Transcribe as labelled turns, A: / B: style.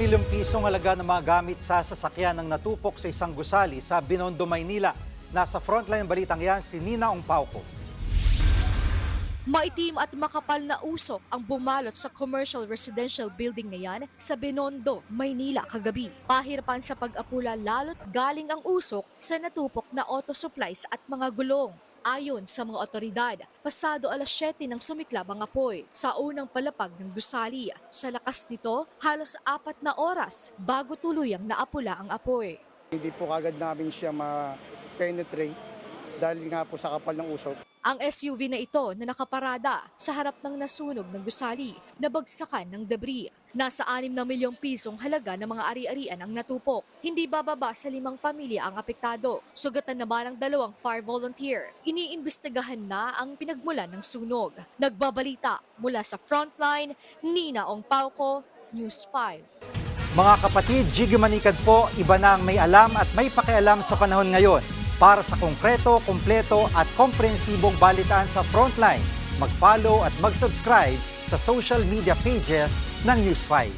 A: milyong pisong halaga ng mga gamit sa sasakyan ng natupok sa isang gusali sa Binondo, Maynila. Nasa frontline ng balitang yan si Nina Ongpauco.
B: Maitim at makapal na usok ang bumalot sa commercial residential building na yan sa Binondo, Maynila kagabi. Pahirapan sa pag-apula lalo't galing ang usok sa natupok na auto supplies at mga gulong. Ayon sa mga otoridad, pasado alas 7 nang sumiklab ang apoy sa unang palapag ng gusali. Sa lakas nito, halos 4 na oras bago tuluyang naapula ang apoy.
C: Hindi po kagad namin siya ma-penetrate dahil nga po sa kapal ng usok.
B: Ang SUV na ito na nakaparada sa harap ng nasunog ng gusali, nabagsakan ng debris. Nasa 6 na milyong pisong halaga ng mga ari-arian ang natupok. Hindi bababa sa 5 pamilya ang apektado. Sugatan naman ang 2 fire volunteer. Iniimbestigahan na ang pinagmulan ng sunog. Nagbabalita mula sa Frontline, Nina Ongpauco, News 5.
A: Mga kapatid, Jiggy Manikad po, iba na ang may alam at may pakialam sa panahon ngayon. Para sa konkreto, kumpleto at komprehensibong balitaan sa Frontline, mag-follow at mag-subscribe sa social media pages ng News 5.